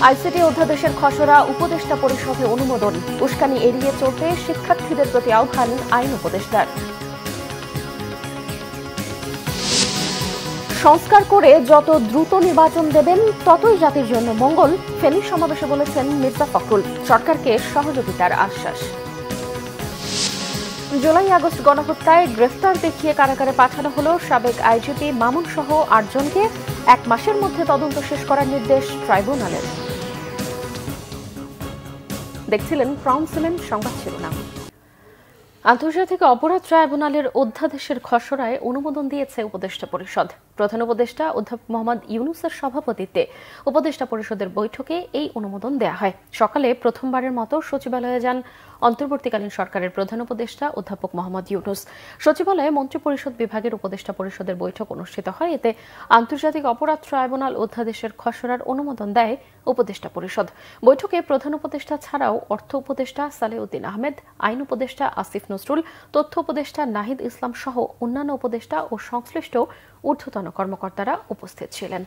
ICT অধ্যাদেশের খসড়া উপদেষ্টা পরিষদে অনুমোদন। উস্কানি এড়িয়ে চলতে শিক্ষার্থীদের প্রতি আহ্বান আইন উপদেষ্টার। সংস্কার করে যত দ্রুত নির্বাচন দেবেন ততই জাতির জন্য মঙ্গল, ফেনীর সমাবেশে বলেছেন মির্জা ফখরুল। সরকারকে সহযোগিতার আশ্বাস। জুলাই আগস্ট গণহত্যায় গ্রেফতার দেখিয়ে কারাগারে পাঠানো হলো সাবেক আইজিপি মামুন সহ ৮ জনকে। ১ মাসের মধ্যে তদন্ত শেষ করার নির্দেশ ট্রাইব্যুনালের। দেখছিলেন ক্রাউন সিলেন্ট সংবাদ শিরোনাম। আন্তর্জাতিক অপরাধ ট্রাইব্যুনালের অধ্যাদেশের খসড়ায় অনুমোদন দিয়েছে উপদেষ্টা পরিষদ। প্রধান উপদেষ্টা অধ্যাপক মোহাম্মদ ইউনূসের সভাপতিত্বে উপদেষ্টা পরিষদের বৈঠকে এই অনুমোদন দেয়া হয়। সকালে প্রথমবারের মতো সচিবালয়ে যান অন্তর্বর্তীকালীন সরকারের প্রধান উপদেষ্টা অধ্যাপক মোহাম্মদ ইউনূস। সচিবালয়ে মন্ত্রিপরিষদ বিভাগের উপদেষ্টা পরিষদের বৈঠক অনুষ্ঠিত হয়। এতে আন্তর্জাতিক অপরাধ ট্রাইব্যুনাল অধ্যাদেশের খসড়ার অনুমোদন দেয় উপদেষ্টা পরিষদ। বৈঠকে প্রধান উপদেষ্টা ছাড়াও অর্থ উপদেষ্টা সালেউদ্দিন আহমেদ, আইন উপদেষ্টা আসিফ নজরুল, তথ্য উপদেষ্টা নাহিদ ইসলাম সহ অন্যান্য উপদেষ্টা ও সংশ্লিষ্ট ঊর্ধ্বতন কর্মকর্তারা উপস্থিত ছিলেন।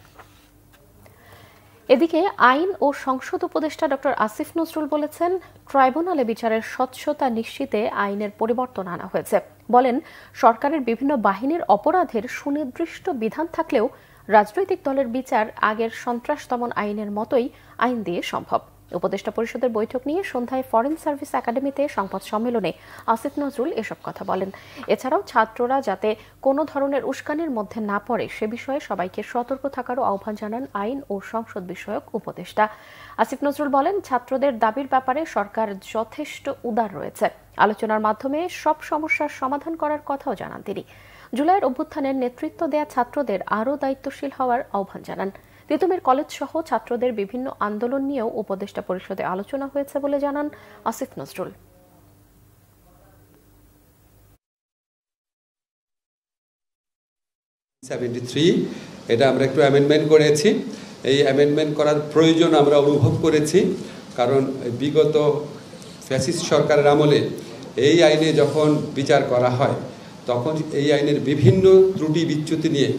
এদিকে আইন ও সংসদ উপদেষ্টা ডক্টর আসিফ নজরুল বলেছেন, ট্রাইব্যুনালে বিচারের স্বচ্ছতা নিশ্চিতে আইনের পরিবর্তন আনা হয়েছে। বলেন, সরকারের বিভিন্ন বাহিনীর অপরাধের সুনির্দিষ্ট বিধান থাকলেও রাজনৈতিক দলের বিচার আগের সন্ত্রাস দমন আইনের মতোই আইন দিয়ে সম্ভব। উপদেষ্টা পরিষদের বৈঠক নিয়ে সন্ধ্যায় ফরেন সার্ভিস একাডেমিতে সংবাদ সম্মেলনে আসিফ নজরুল এসব কথা বলেন। এছাড়াও ছাত্ররা যাতে কোনো ধরনের উস্কানির মধ্যে না পড়ে সে বিষয়ে সবাইকে সতর্ক থাকারও আহ্বান জানান আইন ও সংসদ বিষয়ক উপদেষ্টা। আসিফ নজরুল বলেন, ছাত্রদের দাবির ব্যাপারে সরকার যথেষ্ট উদার রয়েছে। আলোচনার মাধ্যমে সব সমস্যার সমাধান করার কথাও জানান তিনি। জুলাইয়ের অভ্যুত্থানের নেতৃত্ব দেয়া ছাত্রদের আরও দায়িত্বশীল হওয়ার আহ্বান জানান। তিতুমির কলেজ সহ ছাত্রদের বিভিন্ন আন্দোলন নিয়েও উপদেষ্টা পরিষদে আলোচনা হয়েছে বলে জানান আসিফ নজরুল। এটা আমরা একটু অ্যামেন্ডমেন্ট করেছি। এই অ্যামেন্ডমেন্ট করার প্রয়োজন আমরা অনুভব করেছি, কারণ বিগত ফ্যাসিস্ট সরকারের আমলে এই আইনে যখন বিচার করা হয় তখন এই আইনের বিভিন্ন ত্রুটি বিচ্যুতি নিয়ে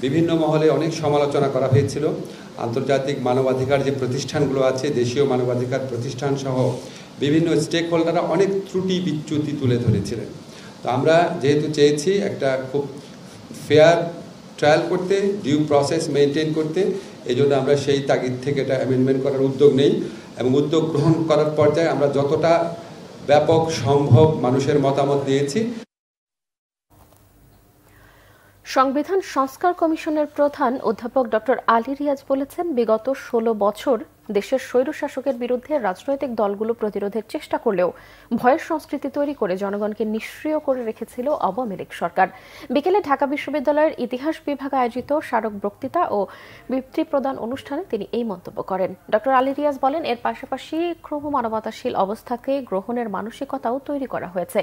বিভিন্ন মহলে অনেক সমালোচনা করা হয়েছিল। আন্তর্জাতিক মানবাধিকার যে প্রতিষ্ঠানগুলো আছে, দেশীয় মানবাধিকার প্রতিষ্ঠান সহ বিভিন্ন স্টেক হোল্ডাররা অনেক ত্রুটি বিচ্যুতি তুলে ধরেছিলেন। তো আমরা যেহেতু চেয়েছি একটা খুব ফেয়ার ট্রায়াল করতে, ডিউ প্রসেস মেনটেন করতে, এই জন্য আমরা সেই তাগিদ থেকে এটা অ্যামেন্ডমেন্ট করার উদ্যোগ নেই এবং উদ্যোগ গ্রহণ করার পর্যায়ে আমরা যতটা ব্যাপক সম্ভব মানুষের মতামত দিয়েছি। সংবিধান সংস্কার কমিশনের প্রধান অধ্যাপক ডক্টর আলী রিয়াজ বলেছেন, বিগত 16 বছর দেশের স্বৈরশাসকের বিরুদ্ধে রাজনৈতিক দলগুলো প্রতিরোধের চেষ্টা করলেও ভয়ের সংস্কৃতি তৈরি করে জনগণকে নিষ্ক্রিয় করে রেখেছিল আওয়ামী লীগ সরকার। বিকেলে ঢাকা বিশ্ববিদ্যালয়ের ইতিহাস বিভাগ আয়োজিত স্মারক বক্তৃতা ও বৃত্তি প্রদান অনুষ্ঠানে তিনি এই মন্তব্য করেন। ডক্টর আলী রিয়াজ বলেন, এর পাশাপাশি ক্রমমানবতাশীল অবস্থাকে গ্রহণের মানসিকতাও তৈরি করা হয়েছে।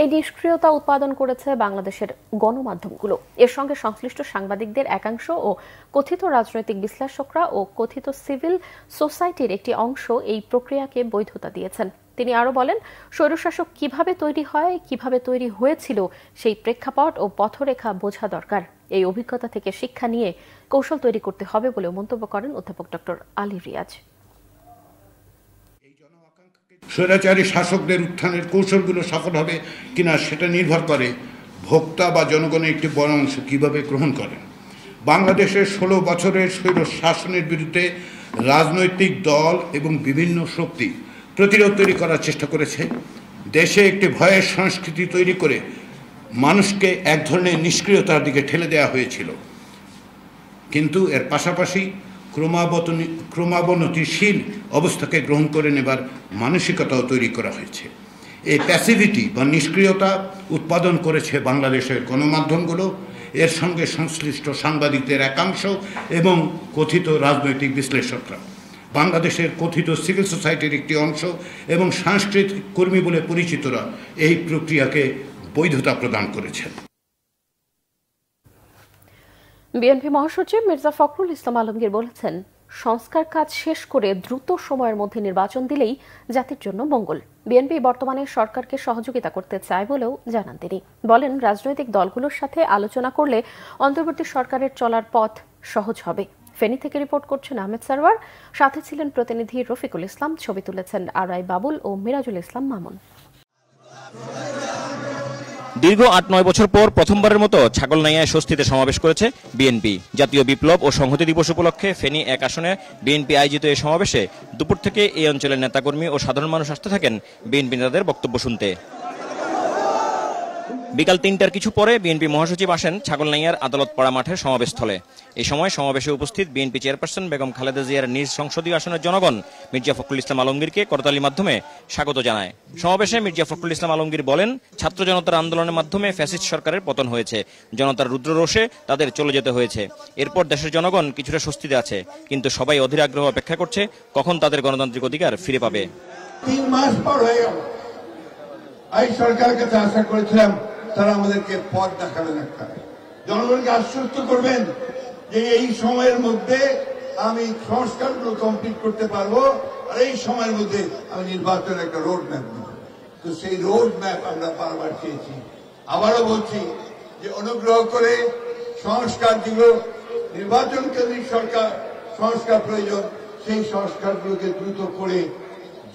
এই নিষ্ক্রিয়তা উৎপাদন করেছে বাংলাদেশের গণমাধ্যমগুলো। এর সঙ্গে সংশ্লিষ্ট সাংবাদিকদের একাংশ ও কথিত রাজনৈতিক বিশ্লেষকরা ও কথিত সিভিল সোসাইটির একটি অংশ এই প্রক্রিয়াকে বৈধতা দিয়েছেন। তিনি আরও বলেন, স্বৈরশাসক কিভাবে তৈরি হয়, কিভাবে তৈরি হয়েছিল সেই প্রেক্ষাপট ও পথরেখা বোঝা দরকার। এই অভিজ্ঞতা থেকে শিক্ষা নিয়ে কৌশল তৈরি করতে হবে বলে মন্তব্য করেন অধ্যাপক ডক্টর আলী রিয়াজ। স্বৈরাচারী শাসকদের উত্থানের কৌশলগুলো সফল হবে কিনা সেটা নির্ভর করে ভোক্তা বা জনগণের একটি বড় অংশ কীভাবে গ্রহণ করেন। বাংলাদেশের 16 বছরের স্বৈর শাসনের বিরুদ্ধে রাজনৈতিক দল এবং বিভিন্ন শক্তি প্রতিরোধ তৈরি করার চেষ্টা করেছে। দেশে একটি ভয়ের সংস্কৃতি তৈরি করে মানুষকে এক ধরনের নিষ্ক্রিয়তার দিকে ঠেলে দেওয়া হয়েছিল। কিন্তু এর পাশাপাশি ক্রমাবনতিশীল অবস্থাকে গ্রহণ করে নেবার মানসিকতাও তৈরি করা হয়েছে। এই প্যাসিভিটি বা নিষ্ক্রিয়তা উৎপাদন করেছে বাংলাদেশের গণমাধ্যমগুলো, এর সঙ্গে সংশ্লিষ্ট সাংবাদিকদের একাংশ এবং কথিত রাজনৈতিক বিশ্লেষকরা। বাংলাদেশের কথিত সিভিল সোসাইটির একটি অংশ এবং সাংস্কৃতিক কর্মী বলে পরিচিতরা এই প্রক্রিয়াকে বৈধতা প্রদান করেছেন। বিএনপি মহাসচিব মির্জা ফখরুল ইসলাম আলমগীর বলেছেন, সংস্কার কাজ শেষ করে দ্রুত সময়ের মধ্যে নির্বাচন দিলেই জাতির জন্য মঙ্গল। বিএনপি বর্তমানে সরকারকে সহযোগিতা করতে চায় বলেও জানান তিনি। বলেন, রাজনৈতিক দলগুলোর সাথে আলোচনা করলে অন্তর্বর্তী সরকারের চলার পথ সহজ হবে। ফেনী থেকে রিপোর্ট করছেন আহমেদ সারওয়ার, সাথে ছিলেন প্রতিনিধি রফিকুল ইসলাম, ছবি তুলেছেন আরআই বাবুল ও মিরাজুল ইসলাম মামুন। দীর্ঘ ৮-৯ বছর পর প্রথমবারের মতো ছাগলনাইয়ায় স্বস্তিতে সমাবেশ করেছে বিএনপি। জাতীয় বিপ্লব ও সংহতি দিবস উপলক্ষে ফেনী ১ আসনে বিএনপি আয়োজিত এই সমাবেশে দুপুর থেকে এই অঞ্চলের নেতাকর্মী ও সাধারণ মানুষ আসতে থাকেন বিএনপি নেতাদের বক্তব্য শুনতে। বিকাল ৩টার কিছু পরে বিএনপি মহাসচিব আসেন ছাগলনাইয়ার আদালতপাড়া মাঠের সমাবেশস্থলে। এই সময় সমাবেশে উপস্থিত বিএনপি চেয়ারপারসন বেগম খালেদা জিয়ার নিজ সংসদীয় আসনের জনগণ মির্জা ফখরুল ইসলাম আলমগীরকে করতালির মাধ্যমে স্বাগত জানায়। সমাবেশে মির্জা ফখরুল ইসলাম আলমগীর বলেন, ছাত্র জনতার আন্দোলনের মাধ্যমে ফ্যাসিস্ট সরকারের পতন হয়েছে, জনতার রুদ্ররোষে তাদের চলে যেতে হয়েছে। এরপর দেশের জনগণ কিছুটা স্বস্তিতে আছে, কিন্তু সবাই অধীর আগ্রহ অপেক্ষা করছে কখন তাদের গণতান্ত্রিক অধিকার ফিরে পাবে। ৩ মাস পর হয়ে গেল, এই সরকারের কাছে আশা করেছিলাম তারা আমাদেরকে পথ দেখাবেন, একটা জনগণকে আশ্বস্ত করবেন যে এই সময়ের মধ্যে আমি সংস্কারগুলো কমপ্লিট করতে পারবো, আর এই সময়ের মধ্যে আমি নির্বাচনের একটা রোড ম্যাপ দেব। তো সেই রোড ম্যাপ আমরা বারবার চেয়েছি। আবারও বলছি যে অনুগ্রহ করে সংস্কার যেগুলো নির্বাচন কেন্দ্রিক সরকার সংস্কার প্রয়োজন, সেই সংস্কারগুলোকে দ্রুত করে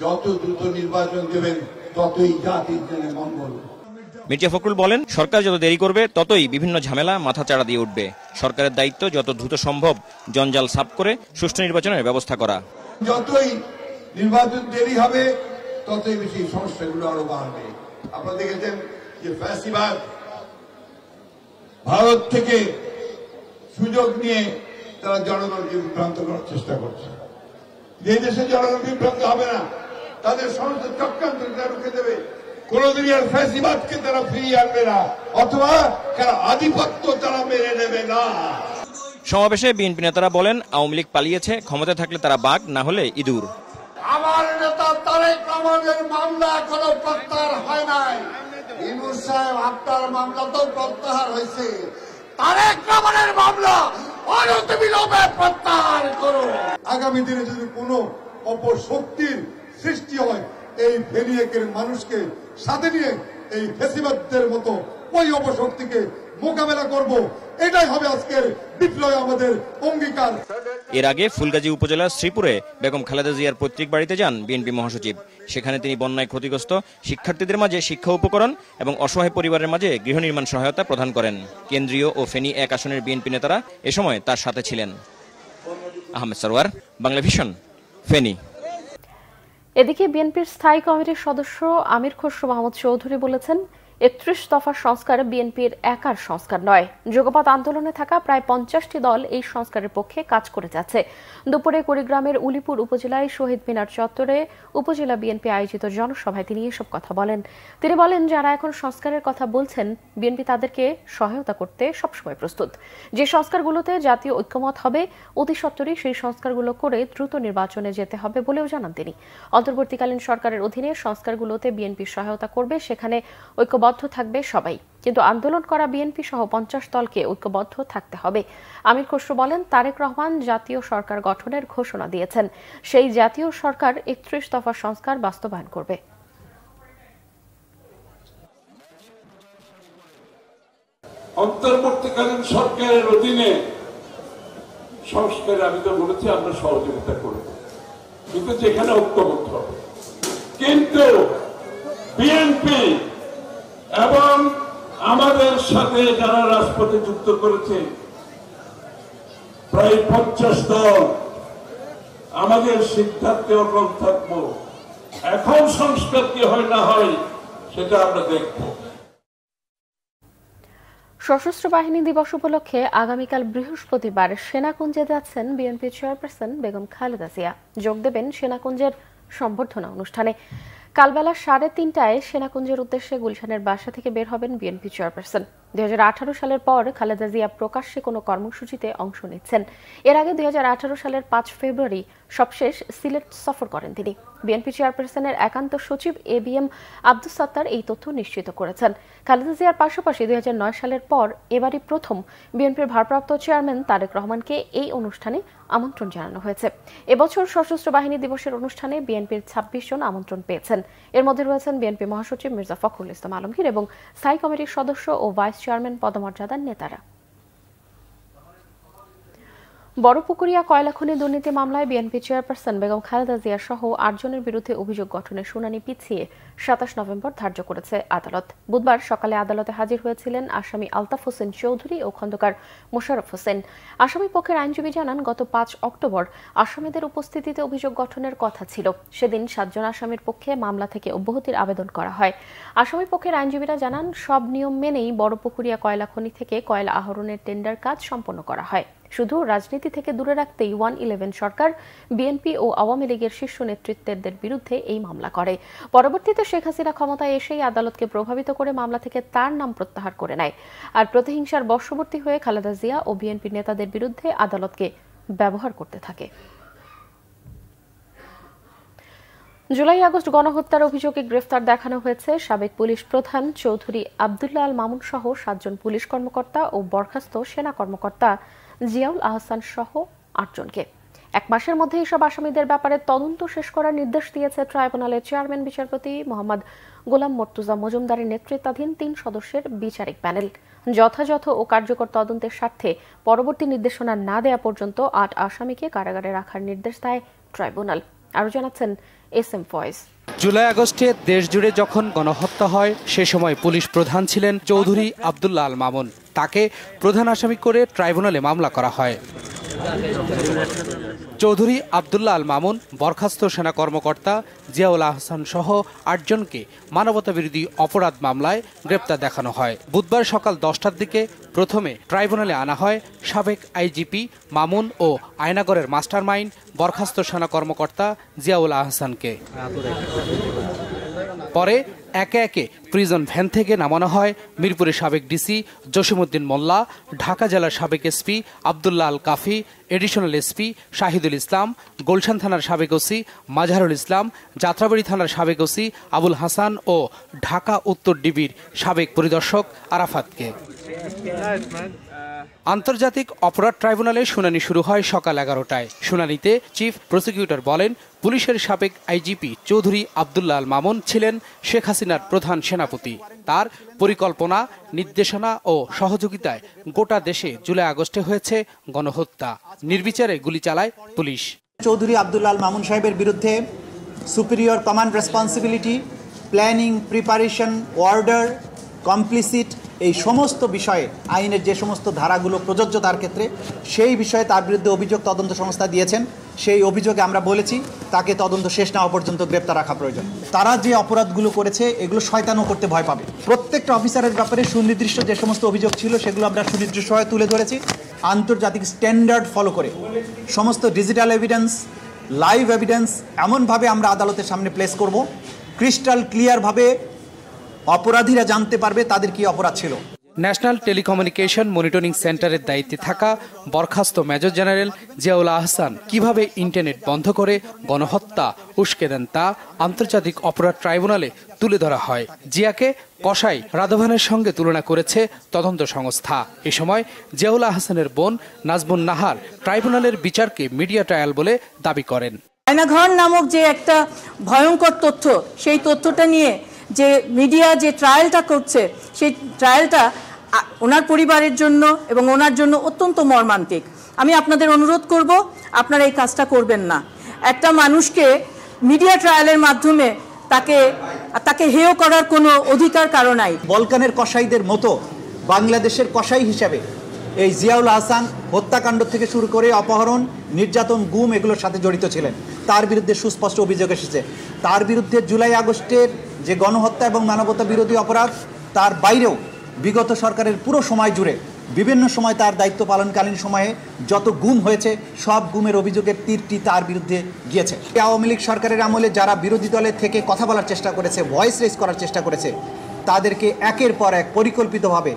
যত দ্রুত নির্বাচন দেবেন ততই জাতির জন্য মঙ্গল। মির্জা ফখরুল বলেন, সরকার যত দেরি করবে ততই বিভিন্ন ঝামেলা মাথা চাড়া দিয়ে উঠবে। সরকারের দায়িত্ব যত দ্রুত সম্ভব জঞ্জাল সাফ করে সুষ্ঠু নির্বাচনের ব্যবস্থা করা। যতই নির্বাচন দেরি হবে ততই বেশি সমস্যাগুলো আরো বাড়বে। আপনারা দেখেছেন যে ফ্যাসিবাদ ভারত থেকে সুযোগ নিয়ে তারা জনগণকে বিভ্রান্ত করার চেষ্টা করছে। যে দেশে জনগণ বিভ্রান্ত হবে না, তাদের সমস্ত চক্রান্ত রুখে দেবে। কোনদিনই আর ফ্যাসিবাদকে তারা ফিরিয়ে আনবে না, অথবা আধিপত্য তারা মেনে নেবে না। সমাবেশে বিএনপি নেতারা বলেন, আওয়ামী লীগ পালিয়েছে, ক্ষমতা থাকলে তারা বাঘ, না হলে ইঁদুর। আমার নেতা তারেক রহমানের মামলা এখনো প্রত্যাহার হয় নাই। ইউনূস সাহেব আপনার মামলা তো প্রত্যাহার হয়েছে, তারেক রহমানের মামলা অনতিবিলম্বে প্রত্যাহার করুন। আগামী দিনে যদি কোনো অপশক্তির সৃষ্টি হয়, এই ফেনীর মানুষকে সাথে নিয়ে এই ফ্যাসিবাদদের মতো ওই অপশক্তিকে মোকাবেলা করব, এটাই হবে আজকের বিপ্লবে আমাদের অঙ্গীকার। এর আগে ফুলগাজী উপজেলার শ্রীপুরে বেগম খালেদা জিয়ার পৈতৃক বাড়িতে যান বিএনপি মহাসচিব। সেখানে তিনি বন্যায় ক্ষতিগ্রস্ত শিক্ষার্থীদের মাঝে শিক্ষা উপকরণ এবং অসহায় পরিবারের মাঝে গৃহ নির্মাণ সহায়তা প্রদান করেন। কেন্দ্রীয় ও ফেনী ১ আসনের বিএনপি নেতারা এ সময় তার সাথে ছিলেন। আহমেদ সারওয়ার, বাংলা ভিশন, ফেনী। এদিকে বিএনপির স্থায়ী কমিটির সদস্য আমির খসরু মাহমুদ চৌধুরী বলেছেন, ৩১ দফার সংস্কার বিএনপির একার সংস্কার নয়। যুগপৎ আন্দোলনে থাকা প্রায় ৫০টি দল এই সংস্কারের পক্ষে কাজ করে যাচ্ছে। দুপুরে কুড়িগ্রামের উলিপুর উপজেলায় শহীদ মিনার চত্বরে উপজেলা বিএনপি আয়োজিত জনসভায় তিনি এসব কথা বলেন। তিনি বলেন, যারা এখন সংস্কারের কথা বলছেন, বিএনপি তাদেরকে সহায়তা করতে সবসময় প্রস্তুত। যে সংস্কারগুলোতে জাতীয় ঐক্যমত হবে, অতি সত্বরই সেই সংস্কারগুলো করে দ্রুত নির্বাচনে যেতে হবে বলেও জানান তিনি। অন্তর্বর্তীকালীন সরকারের অধীনে সংস্কারগুলোতে বিএনপি সহায়তা করবে, সেখানে ঐক্যবদ্ধ থাকবে সবাই, কিন্তু আন্দোলন করা বিএনপি সহ ৫০ দলকে ঐক্যবদ্ধ থাকতে হবে। আমির খসরু বলেন, তারেক রহমান জাতীয় সরকার গঠনের ঘোষণা দিয়েছেন, সেই জাতীয় সরকার ৩১ দফা সংস্কার বাস্তবায়ন করবে। অন্তর্বর্তীকালীন সরকারের অধীনে সংস্কারে আমি তো বলেছি আমরা সহযোগিতা করব, কিন্তু যেখানে ঐক্যবদ্ধ হবে। কিন্তু বিএনপি এবং আমাদের সাথে যারা রাজপথে যুক্ত করেছে প্রায় ৫০ দল, আমাদের সিদ্ধান্তে অটল থাকবো। এখন সংস্কার কি হয় না হয় সেটা আমরা দেখব। সশস্ত্র বাহিনী দিবস উপলক্ষে আগামীকাল বৃহস্পতিবার সেনাকুঞ্জে যাচ্ছেন বিএনপি চেয়ারপারসন বেগম খালেদা জিয়া। যোগ দেবেন সেনাকুঞ্জের সম্বর্ধনা অনুষ্ঠানে। কালবেলা ৩:৩০টায় সেনাকুঞ্জের উদ্দেশ্যে গুলশানের বাসা থেকে বের হবেন বিএনপি চেয়ারপারসন। ২০১৮ সালের পর খালেদা জিয়া প্রকাশ্যে কোনো কর্মসূচিতে অংশ নিচ্ছেন। এর আগে ২০১৮ সালের ৫ ফেব্রুয়ারি সবশেষ সিলেট সফর করেন তিনি। বিএনপি চেয়ারপারসনের একান্ত সচিব ABM আব্দুস সাত্তার এই তথ্য নিশ্চিত করেছেন। খালেদা জিয়ার পাশাপাশি ২০০৯ সালের পর এবারই প্রথম বিএনপির ভারপ্রাপ্ত চেয়ারম্যান তারেক রহমানকে এই অনুষ্ঠানে আমন্ত্রণ জানানো হয়েছে। এবছর সশস্ত্র বাহিনী দিবসের অনুষ্ঠানে বিএনপির ২৬ জন আমন্ত্রণ পেয়েছেন। এর মধ্যে রয়েছেন বিএনপি মহাসচিব মির্জা ফখরুল ইসলাম আলমগীর এবং স্থায়ী কমিটির সদস্য ও ভাইস চেয়ারম্যান পদমর্যাদার নেতারা। বড়পুকুরিয়া কয়লা খনি দুর্নীতি মামলায় বিএনপি চেয়ারপারসন বেগম খালেদা জিয়া সহ 8 জনের বিরুদ্ধে অভিযোগ গঠনের শুনানি পিছিয়ে 27 নভেম্বর ধার্য করেছে আদালত। বুধবার সকালে আদালতে হাজির হয়েছিলেন আসামি আলতাফ হোসেন চৌধুরী ও খন্দকার মোশাররফ হোসেন। আসামি পক্ষের আইনজীবী জানান, গত 5 অক্টোবর আসামিদের উপস্থিতিতে অভিযোগ গঠনের কথা ছিল। সেদিন 7 জন আসামির পক্ষে মামলা থেকে অব্যাহতির আবেদন করা হয়। আসামি পক্ষের আইনজীবীরা জানান, সব নিয়ম মেনেই বড়পুকুরিয়া কয়লা খনি থেকে কয়লা আহরণের টেন্ডার কাজ সম্পন্ন করা হয়। শুধু রাজনীতি থেকে দূরে রাখতেই 111 সরকার বিএনপি ও আওয়ামী লীগের শীর্ষ নেতৃত্বের বিরুদ্ধে এই মামলা করে। পরবর্তীতে শেখ হাসিনা ক্ষমতায় এসেই আদালতকে প্রভাবিত করে মামলা থেকে তার নাম প্রত্যাহার করে নেয়। আর প্রতিহিংসার বশবর্তী হয়ে খালেদা জিয়া ও বিএনপি নেতাদের বিরুদ্ধে আদালতকে ব্যবহার করতে থাকে। জুলাই আগস্ট গণহত্যার অভিযোগে গ্রেফতার দেখানো হয়েছে সাবেক পুলিশ প্রধান চৌধুরী আব্দুল্লাহ আল মামুন সহ 7 জন পুলিশ কর্মকর্তা ও বরখাস্ত সেনা কর্মকর্তা জিয়াউল আহসান সহ 8 জনকে। 1 মাসের মধ্যে এসব আসামিদের ব্যাপারে তদন্ত শেষ করার নির্দেশ দিয়েছে ট্রাইব্যুনালের চেয়ারম্যান বিচারপতি মোহাম্মদ গোলাম মর্তুজা মজুমদারের নেতৃত্বাধীন 3 সদস্যের বিচারিক প্যানেল। যথাযথ ও কার্যকর তদন্তের স্বার্থে পরবর্তী নির্দেশনা না দেওয়া পর্যন্ত 8 আসামিকে কারাগারে রাখার নির্দেশ দেয় ট্রাইব্যুনাল। আরও জানাচ্ছেন এসএম ফয়েজ। জুলাই আগস্টে দেশজুড়ে যখন গণহত্যা হয়, সে সময় পুলিশ প্রধান ছিলেন চৌধুরী আব্দুল্লাহ আল মামুন। তাকে প্রধান আসামি করে ট্রাইব্যুনালে মামলা করা হয়। চৌধুরী আব্দুল্লাহ আল মামুন, বরখাস্ত সেনা কর্মকর্তা জিয়াউল আহসান সহ 8 জনকে মানবতাবিরোধী অপরাধ মামলায় গ্রেপ্তার দেখানো হয়। বুধবার সকাল 10টার দিকে প্রথমে ট্রাইব্যুনালে আনা হয় সাবেক আইজিপি মামুন ও আয়নাগরের মাস্টারমাইন্ড বরখাস্ত সেনা কর্মকর্তা জিয়াউল আহসানকে। পরে একে একে প্রিজন ভ্যান থেকে নামানো হয় মিরপুরের সাবেক ডিসি জসিমউদ্দিন মোল্লা, ঢাকা জেলার সাবেক এসপি আব্দুল্লাহ আল কাফি, এডিশনাল এসপি শাহিদুল ইসলাম, গুলশান থানার সাবেক ওসি মাজহারুল ইসলাম, যাত্রাবাড়ি থানার সাবেক ওসি আবুল হাসান ও ঢাকা উত্তর ডিবির সাবেক পরিদর্শক আরাফাতকে। আন্তর্জাতিক অপরাধ ট্রাইব্যুনালে শুনানি শুরু হয় সকাল 11টায়। শুনানিতে চিফ প্রসিকিউটর বলেন, পুলিশের সাবেক আইজিপি চৌধুরী আব্দুল্লাহ আল মামুন ছিলেন শেখ হাসিনার প্রধান সেনাপতি। তার পরিকল্পনা, নির্দেশনা ও সহযোগিতায় গোটা দেশে জুলাই আগস্টে হয়েছে গণহত্যা। নির্বিচারে গুলি চালায় পুলিশ। চৌধুরী আব্দুল্লাহ আল মামুন সাহেবের বিরুদ্ধে superior command responsibility, planning, preparation, order, complicit, এই সমস্ত বিষয়ে আইনের যে সমস্ত ধারাগুলো প্রযোজ্য তার ক্ষেত্রে সেই বিষয়ে তার বিরুদ্ধে অভিযোগ তদন্ত সংস্থা দিয়েছেন। সেই অভিযোগে আমরা বলেছি তাকে তদন্ত শেষ না হওয়া পর্যন্ত গ্রেপ্তার রাখা প্রয়োজন। তারা যে অপরাধগুলো করেছে এগুলো শয়তানও করতে ভয় পাবে। প্রত্যেকটা অফিসারের ব্যাপারে সুনির্দিষ্ট যে সমস্ত অভিযোগ ছিল সেগুলো আমরা সুনির্দিষ্টভাবে তুলে ধরেছি। আন্তর্জাতিক স্ট্যান্ডার্ড ফলো করে সমস্ত ডিজিটাল এভিডেন্স, লাইভ এভিডেন্স এমনভাবে আমরা আদালতের সামনে প্লেস করব, ক্রিস্টাল ক্লিয়ারভাবে অপরাধীরা জানতে পারবে তাদের কি অপরাধ ছিল। ন্যাশনাল টেলিকমিউনিকেশন মনিটরিং সেন্টারের দায়িত্বে থাকা বরখাস্ত মেজর জেনারেল জিয়াউল আহসান কিভাবে ইন্টারনেট বন্ধ করে গণহত্যা উস্কে দেন তা আন্তর্জাতিক অপরাধ ট্রাইব্যুনালে তুলে ধরা হয়। জিয়াকে কসাই রাধবানের সঙ্গে তুলনা করেছে তদন্ত সংস্থা। এ সময় জিয়াউল আহসানের বোন নাজমুন নাহার ট্রাইব্যুনালের বিচারকে মিডিয়া ট্রায়াল বলে দাবি করেন। আয়নাঘর নামক যে একটা ভয়ঙ্কর তথ্য, সেই তথ্যটা নিয়ে যে মিডিয়া যে ট্রায়ালটা করছে, সেই ট্রায়ালটা ওনার পরিবারের জন্য এবং ওনার জন্য অত্যন্ত মর্মান্তিক। আমি আপনাদের অনুরোধ করব, আপনারা এই কাজটা করবেন না। একটা মানুষকে মিডিয়া ট্রায়ালের মাধ্যমে তাকে হেয় করার কোনো অধিকার কারো নাই। বলকানের কসাইদের মতো বাংলাদেশের কসাই হিসেবে এই জিয়াউল আহসান হত্যাকাণ্ড থেকে শুরু করে অপহরণ, নির্যাতন, গুম এগুলোর সাথে জড়িত ছিলেন। তার বিরুদ্ধে সুস্পষ্ট অভিযোগ এসেছে। তার বিরুদ্ধে জুলাই আগস্টের যে গণহত্যা এবং মানবতা বিরোধী অপরাধ, তার বাইরেও বিগত সরকারের পুরো সময় জুড়ে বিভিন্ন সময় তার দায়িত্ব পালনকালীন সময়ে যত গুম হয়েছে সব গুমের অভিযোগের তীরটি তার বিরুদ্ধে গিয়েছে। আওয়ামী লীগ সরকারের আমলে যারা বিরোধী দলের থেকে কথা বলার চেষ্টা করেছে, ভয়েস রেজ করার চেষ্টা করেছে, তাদেরকে একের পর এক পরিকল্পিতভাবে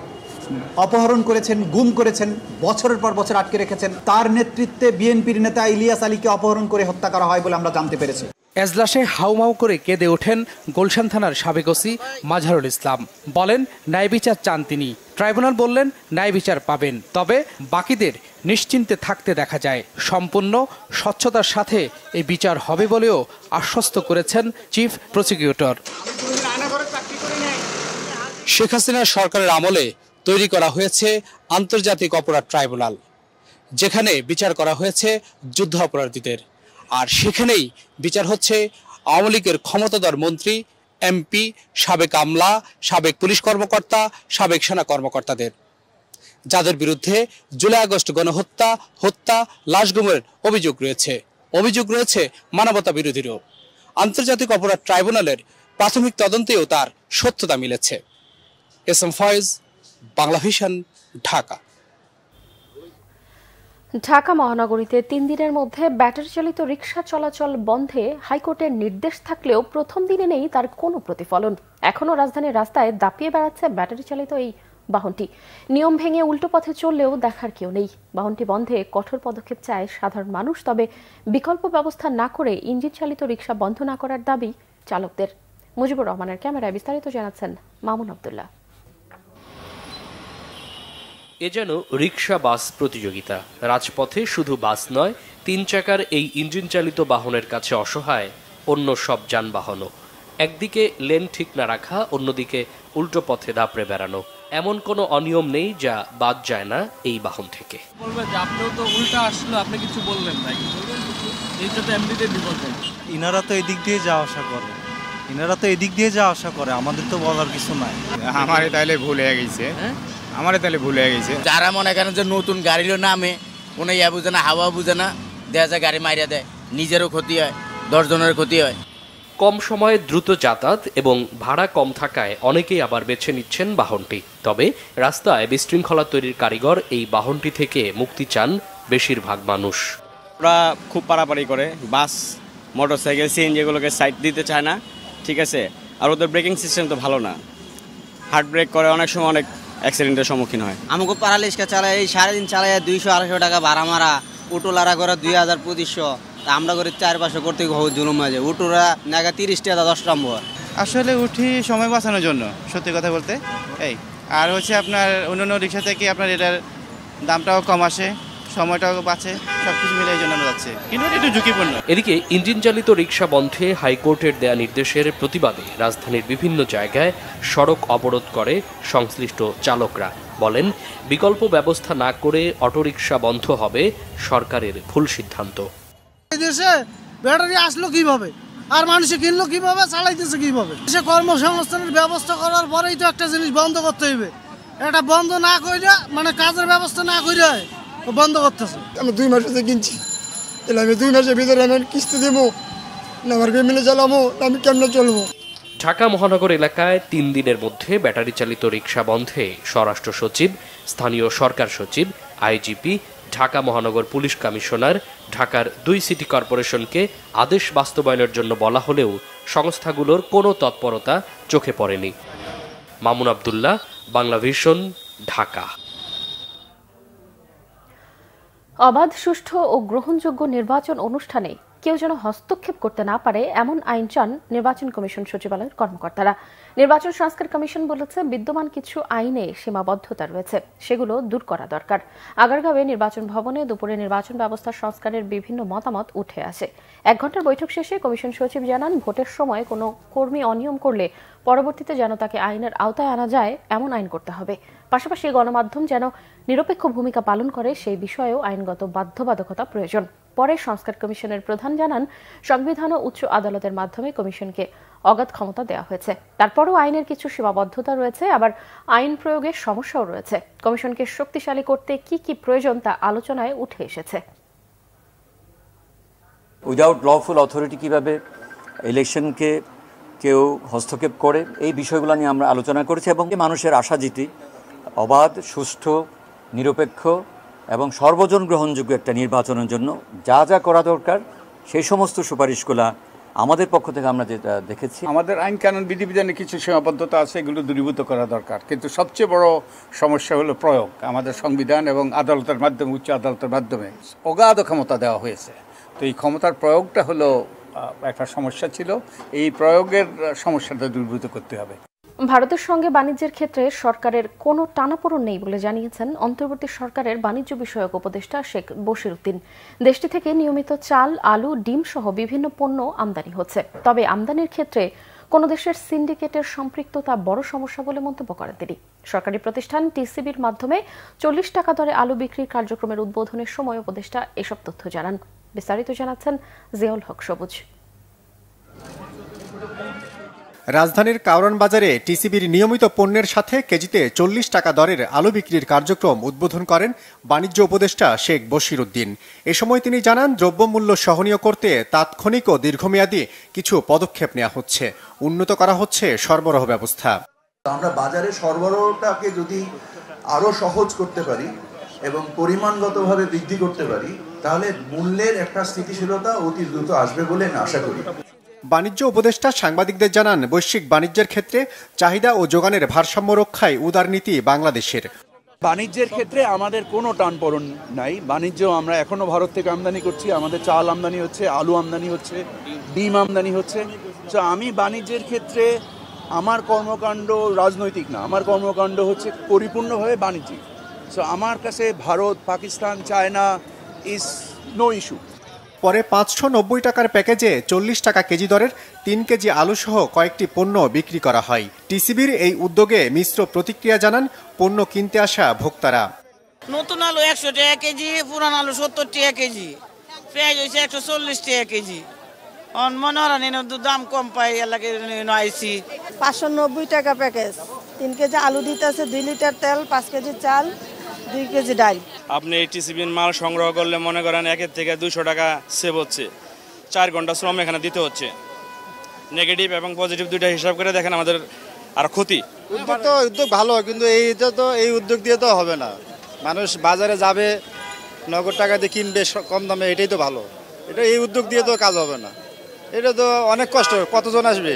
অপহরণ করেছেন, গুম করেছেন, বছরের পর বছর আটকে রেখেছেন। তার নেতৃত্বে বিএনপির নেতা ইলিয়াস আলীকে অপহরণ করে হত্যা করা হয় বলে আমরা জানতে পেরেছি। এজলাসে হাউমাউ করে কেঁদে ওঠেন গুলশান থানার সাবেক ওসি মাজহারুল ইসলাম। বলেন, ন্যায় বিচার চান তিনি। ট্রাইব্যুনাল বললেন ন্যায় বিচার পাবেন, তবে বাকিদের নিশ্চিন্তে থাকতে দেখা যায়। সম্পূর্ণ স্বচ্ছতার সাথে এই বিচার হবে বলেও আশ্বস্ত করেছেন চিফ প্রসিকিউটর। শেখ হাসিনা সরকারের আমলে তৈরি করা হয়েছে আন্তর্জাতিক অপরাধ ট্রাইব্যুনাল। যেখানে বিচার করা হয়েছে যুদ্ধ অপরাধীদের, আর সেখানেই বিচার হচ্ছে আওয়ামী লীগের ক্ষমতাধর মন্ত্রী, এমপি, সাবেক আমলা, সাবেক পুলিশ কর্মকর্তা, সাবেক সেনা কর্মকর্তাদের, যাদের বিরুদ্ধে জুলাই আগস্ট গণহত্যা, হত্যা, লাশ গুমের অভিযোগ রয়েছে মানবতা বিরোধীরও। আন্তর্জাতিক অপরাধ ট্রাইব্যুনালের প্রাথমিক তদন্তেও তার সত্যতা মিলেছে। S M Foyez, Bangla vision, Dhaka. Dhaka মহানগরীতে 3 দিনের মধ্যে ব্যাটারি চালিত রিকশা চলাচল বন্ধে হাইকোর্টের নির্দেশ থাকলেও প্রথম দিনে নেই তার কোনো প্রতিফলন। এখনও রাজধানীর রাস্তায় দাপিয়ে বেড়াচ্ছে ব্যাটারি চালিত এই বাহনটি। নিয়ম ভেঙে উল্টো পথে চললেও দেখার কেউ নেই। বাহনটি বন্ধে কঠোর পদক্ষেপ চায় সাধারণ মানুষ। তবে বিকল্প ব্যবস্থা না করে ইঞ্জিন চালিত রিকশা বন্ধ না করার দাবি চালকদের। মুজিবুর রহমানের ক্যামেরায় বিস্তারিত জানাচ্ছেন মামুন আব্দুল্লাহ। এ যেন রিকশা বাস প্রতিযোগিতা। রাজপথে শুধু বাস নয়, 3 চাকার এই ইঞ্জিন চালিত বাহনের কাছে অসহায় অন্য সব যানবাহনও। একদিকে লেন ঠিক না রাখা, অন্যদিকে উল্টো পথে দাপড়ে বেড়ানো, এমন কোনো অনিয়ম নেই যা বাদ যায় না এই বাহন থেকে। বলবেন যে আপনিও তো উল্টা আসলো, আপনি কিছু বললেন না, এইটা তো এমনিতে বিপদ। ইনারা তো এদিক দিয়ে যাওয়া আসা করে, আমাদের তো বলার কিছু নাই। আমারে তাইলে ভুল হয়ে গেছে, যারা মনে করেন যে নতুন গাড়িরও নামে কোনো ইয়া বুঝে না, হাওয়া বুঝে না, দেখা যায় গাড়ি মাইরা দেয়, নিজেরও ক্ষতি হয়, 10 জনের ক্ষতি হয়। কম সময়ে দ্রুত যাতায়াত এবং ভাড়া কম থাকায় অনেকেই আবার বেছে নিচ্ছেন বাহনটি। তবে রাস্তায় বিশৃঙ্খলা তৈরির কারিগর এই বাহনটি থেকে মুক্তি চান বেশিরভাগ মানুষ। ওরা খুব পারাপারি করে, বাস, মোটরসাইকেল, সিএনজি এগুলোকে সাইড দিতে চায় না, ঠিক আছে। আর ওদের ব্রেকিং সিস্টেম তো ভালো না, হার্ড ব্রেক করে, অনেক সময় অনেক অ্যাক্সিডেন্টের সম্মুখীন হয়। আমাকে পারালিশকা চালায়, এই সারাদিন চালায় 200-250 টাকা ভাড়া মারা, উটোলারা করে 2000-2500, আমরা করে 4-500 করতে জুলুম মাঝে, উটোরা নাগা 30 টাকা 10 নম্বর। আসলে উঠি সময় বাঁচানোর জন্য, সত্যি কথা বলতে। এই আর হচ্ছে আপনার অন্যান্য রিক্সা থেকে আপনার এটার দামটাও কম আসে, সময়টাও বাঁচে, সবকিছু মিলে এই জন্য যাচ্ছে, কিন্তু এটা একটু ঝুঁকিপূর্ণ। এদিকে ইঞ্জিন চালিত রিকশা বন্ধে হাইকোর্টের দেয়া নির্দেশের প্রতিবাদে রাজধানীর বিভিন্ন জায়গায় সড়ক অবরোধ করে সংশ্লিষ্ট চালকরা। বলেন, বিকল্প ব্যবস্থা না করে অটোরিকশা বন্ধ হবে সরকারের ভুল সিদ্ধান্ত। দেশে ব্যাটারি আসলো কিভাবে, আর মানুষে কিনলো কিভাবে, চালাইতেছে কিভাবে? সে কর্মসংস্থানের ব্যবস্থা করার পরেই তো একটা জিনিস বন্ধ করতে হবে। এটা বন্ধ না করে, মানে কাজের ব্যবস্থা না করে বন্ধ করতেছে। আমি 2 মাস হচ্ছে কিনছি, তাহলে আমি 2 মাসের ভিতরে আমি কিস্তি দেবো না, আমার ফ্যামিলি চালাবো, আমি কেমনে চলবো? ঢাকা মহানগর এলাকায় 3 দিনের মধ্যে ব্যাটারি চালিত রিকশা বন্ধে স্বরাষ্ট্র সচিব, স্থানীয় সরকার সচিব, আইজিপি, ঢাকা মহানগর পুলিশ কমিশনার, ঢাকার 2 সিটি কর্পোরেশনকে আদেশ বাস্তবায়নের জন্য বলা হলেও সংস্থাগুলোর কোনো তৎপরতা চোখে পড়েনি। মামুন আব্দুল্লাহ, বাংলা ভিশন, ঢাকা। অবাধ, সুষ্ঠু ও গ্রহণযোগ্য নির্বাচন অনুষ্ঠানে কেউ যেন হস্তক্ষেপ করতে না পারে এমন আইন চান নির্বাচন কমিশন সচিবালয়ের কর্মকর্তারা। নির্বাচন সংস্কার কমিশন বলেছে, বিদ্যমান কিছু আইনে সীমাবদ্ধতা রয়েছে, সেগুলো দূর করা দরকার। আগারগাঁওয়ে নির্বাচন ভবনে দুপুরে নির্বাচন ব্যবস্থা সংস্কারের বিভিন্ন মতামত উঠে আসে। 1 ঘণ্টার বৈঠক শেষে কমিশন সচিব জানান, ভোটের সময় কোনো কর্মী অনিয়ম করলে পরবর্তীতে যেন তাকে আইনের আওতায় আনা যায় এমন আইন করতে হবে। পাশাপাশি গণমাধ্যম যেন নিরপেক্ষ ভূমিকা পালন করে সেই বিষয়েও আইনগত বাধ্যবাধকতা প্রয়োজন। পরে সংস্কার কমিশনের প্রধান জানান, সংবিধান ও উচ্চ আদালতের মাধ্যমে কমিশনকে অগাধ ক্ষমতা দেওয়া হয়েছে। তারপরও আইনের কিছু সীমাবদ্ধতা রয়েছে, আবার আইন প্রয়োগের সমস্যাও রয়েছে। কমিশনকে শক্তিশালী করতে কি কি প্রয়োজন তা আলোচনায় উঠে এসেছে। উইদাউট লফুল অথরিটি কিভাবে ইলেকশনকে কেউ হস্তক্ষেপ করে, এই বিষয়গুলো নিয়ে আমরা আলোচনা করেছি এবং মানুষের আশা জিতি অবাধ, সুষ্ঠু, নিরপেক্ষ এবং সর্বজন গ্রহণযোগ্য একটা নির্বাচনের জন্য যা যা করা দরকার সেই সমস্ত সুপারিশগুলো আমাদের পক্ষ থেকে আমরা যেটা দেখেছি। আমাদের আইন কানুন বিধিবিধানে কিছু সীমাবদ্ধতা আছে, এগুলো দূরীভূত করা দরকার, কিন্তু সবচেয়ে বড় সমস্যা হলো প্রয়োগ। আমাদের সংবিধান এবং আদালতের মাধ্যমে, উচ্চ আদালতের মাধ্যমে অগাধ ক্ষমতা দেওয়া হয়েছে, তো এই ক্ষমতার প্রয়োগটা হলো একটা সমস্যা ছিল। এই প্রয়োগের সমস্যাটা দূরীভূত করতে হবে। ভারতের সঙ্গে বাণিজ্যের ক্ষেত্রে সরকারের কোনো টানাপোড়েন নেই বলে জানিয়েছেন অন্তর্বর্তী সরকারের বাণিজ্য বিষয়ক উপদেষ্টা শেখ বশিরউদ্দিন। দেশটি থেকে নিয়মিত চাল, আলু, ডিম সহ বিভিন্ন পণ্য আমদানি হচ্ছে, তবে আমদানির ক্ষেত্রে কোনো দেশের সিন্ডিকেটের সম্পৃক্ততা বড় সমস্যা বলে মন্তব্য করেন তিনি। সরকারি প্রতিষ্ঠান টিসিবির মাধ্যমে 40 টাকা দরে আলু বিক্রির কার্যক্রমের উদ্বোধনের সময় উপদেষ্টা এসব তথ্য জানান। বিস্তারিত জানাচ্ছেন জিয়াউল হক সবুজ। রাজধানীর কারওয়ান বাজারে টিসিবির নিয়মিত পণ্যের সাথে কেজিতে 40 টাকা দরের আলু বিক্রির কার্যক্রম উদ্বোধন করেন বাণিজ্য উপদেষ্টা শেখ বশির উদ্দিন। এ সময় তিনি জানান, দ্রব্যমূল্য সহনীয় করতে তাৎক্ষণিক ও দীর্ঘমেয়াদী কিছু পদক্ষেপ নেওয়া হচ্ছে, উন্নত করা হচ্ছে সরবরাহ ব্যবস্থা। আমরা বাজারে সরবরাহটাকে যদি আরো সহজ করতে পারি এবং পরিমাণগতভাবে বৃদ্ধি করতে পারি, তাহলে মূল্যের একটা স্থিতিশীলতা অতি দ্রুত আসবে বলে আশা করি। বাণিজ্য উপদেষ্টা সাংবাদিকদের জানান, বৈশ্বিক বাণিজ্যের ক্ষেত্রে চাহিদা ও যোগানের ভারসাম্য রক্ষায় উদার নীতি বাংলাদেশের। বাণিজ্যের ক্ষেত্রে আমাদের কোনো টানপোড়েন নাই। বাণিজ্য আমরা এখনো ভারত থেকে আমদানি করছি, আমাদের চাল আমদানি হচ্ছে, আলু আমদানি হচ্ছে, ডিম আমদানি হচ্ছে। তো আমি বাণিজ্যের ক্ষেত্রে আমার কর্মকাণ্ড রাজনৈতিক না, আমার কর্মকাণ্ড হচ্ছে পরিপূর্ণভাবে বাণিজ্যিক। সো আমার কাছে Bharat, Pakistan, China is no issue. পরে 590 টাকার প্যাকেজে 40 টাকা কেজি দরের 3 কেজি আলু সহ কয়েকটি পণ্য বিক্রি করা হয়। টিসিবির এই উদ্যোগে মিশ্র প্রতিক্রিয়া জানান পণ্য কিনতে আসা ভোক্তারা। নতুন আলু 100 টাকা কেজি, পুরান আলু 70 টাকা কেজি, পেঁয়াজ হয়েছে 140 টাকা কেজি। মনে হয় দাম কম পাই এলাকায় আইসি। 590 টাকা প্যাকেজ, 3 কেজি আলু দিতেছে, 2 লিটার তেল, 5 কেজি চাল, 2 কেজি ডাল। আপনি এই টিসিবির মাল সংগ্রহ করলে মনে করেন 1 থেকে 200 টাকা সেভ হচ্ছে। 4 ঘন্টা শ্রম এখানে দিতে হচ্ছে। নেগেটিভ এবং পজিটিভ দুইটা হিসাব করে দেখেন আমাদের আর ক্ষতি। উদ্যোগ ভালো, কিন্তু এই উদ্যোগ দিয়ে তো হবে না। মানুষ বাজারে যাবে, নগদ টাকা দিয়ে কিনবে কম দামে, এটাই তো ভালো। এই উদ্যোগ দিয়ে তো কাজ হবে না। এটা তো অনেক কষ্ট, কতজন আসবে।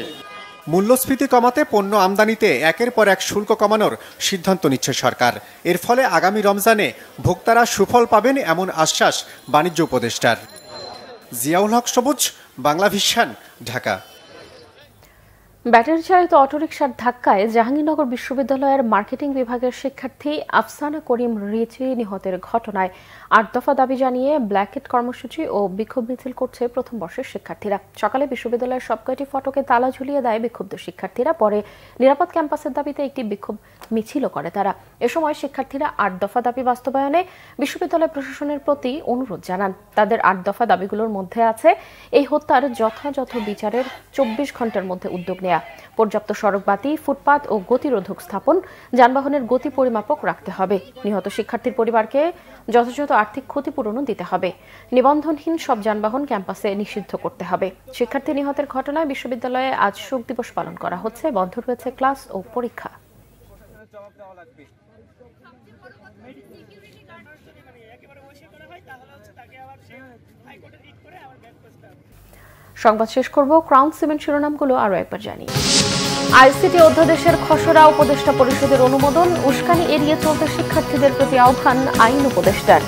মূল্যস্ফীতি কমাতে পণ্য আমদানিতে একের পর এক শুল্ক কমানোর সিদ্ধান্ত নিচ্ছে সরকার। এর ফলে আগামী রমজানে ভোক্তারা সুফল পাবেন এমন আশ্বাস বাণিজ্য উপদেষ্টার। জিয়াউল হক সবুজ, বাংলাভিশন, ঢাকা। ব্যাটারি চালিত অটোরিকশার ধাক্কায় জাহাঙ্গীরনগর বিশ্ববিদ্যালয়ের মার্কেটিং বিভাগের শিক্ষার্থী আফসানা করিম রিচি নিহতের ঘটনায় 8 দফা দাবি জানিয়ে ব্ল্যাকেট কর্মসূচি ও বিক্ষোভ মিছিল করছে প্রথম বর্ষের শিক্ষার্থীরা। সকালে বিশ্ববিদ্যালয়ের সবকয়টি ফটকে তালা ঝুলিয়ে দেয় বিক্ষুব্ধ শিক্ষার্থীরা। পরে নিরাপদ ক্যাম্পাসের দাবিতে একটি বিক্ষোভ মিছিলও করে তারা। এ সময় শিক্ষার্থীরা 8 দফা দাবি বাস্তবায়নে বিশ্ববিদ্যালয় প্রশাসনের প্রতি অনুরোধ জানান। তাদের 8 দফা দাবিগুলোর মধ্যে আছে এই হত্যার যথাযথ বিচারের 24 ঘন্টার মধ্যে উদ্যোগ নেওয়া, পর্যাপ্ত সড়ক বাতি, ফুটপাত ও গতিরোধক স্থাপন, যানবাহনের গতি পরিমাপক রাখতে হবে, নিহত শিক্ষার্থীর পরিবারকে যথাযথ আর্থিক ক্ষতিপূরণও দিতে হবে, নিবন্ধনহীন সব যানবাহন ক্যাম্পাসে নিষিদ্ধ করতে হবে। শিক্ষার্থী নিহতের ঘটনায় বিশ্ববিদ্যালয়ে আজ শোক দিবস পালন করা হচ্ছে। বন্ধ রয়েছে ক্লাস ও পরীক্ষা। সংবাদ শেষ করব ক্রাউন সিমেন্ট শিরোনামগুলো আরো একবার জানি। আইসিটি অধ্যাদেশের খসড়া উপদেষ্টা পরিষদের অনুমোদন, উস্কানি এড়িয়ে চলতে শিক্ষার্থীদের প্রতি আহ্বান আইন উপদেষ্টার।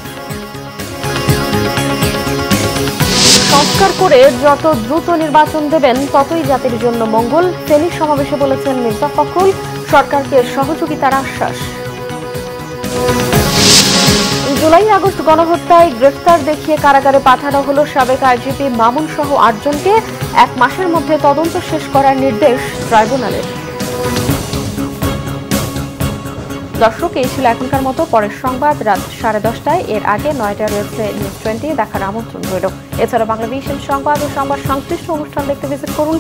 সংস্কার করে যত দ্রুত নির্বাচন দেবেন ততই জাতির জন্য মঙ্গল, ফেনী সমাবেশে বলেছেন মির্জা ফখরুল। সরকারকে সহযোগিতার আশ্বাস। জুলাই আগস্ট গণহত্যায় গ্রেফতার দেখিয়ে কারাগারে পাঠানো হলো সাবেক আইজিপি মামুন সহ 8 জনকে। 1 মাসের মধ্যে তদন্ত শেষ করার নির্দেশ ট্রাইব্যুনালের। দর্শক, এই ছিল এখনকার মতো। পরের সংবাদ রাত 10:30টায়। এর আগে 9টায় রয়েছে নিউজ 20 দেখার আমন্ত্রণ রইল। এছাড়া বাংলাভিশন সংবাদ ও সংবাদ সংশ্লিষ্ট অনুষ্ঠান দেখতে ভিজিট করুন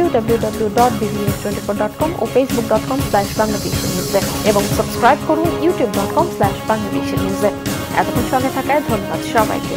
www.bvnews24.com ও facebook.com/banglavishnnews এবং সাবস্ক্রাইব করুন youtube.com/banglavishnnews। এতক্ষণ সঙ্গে থাকায় ধন্যবাদ সবাইকে।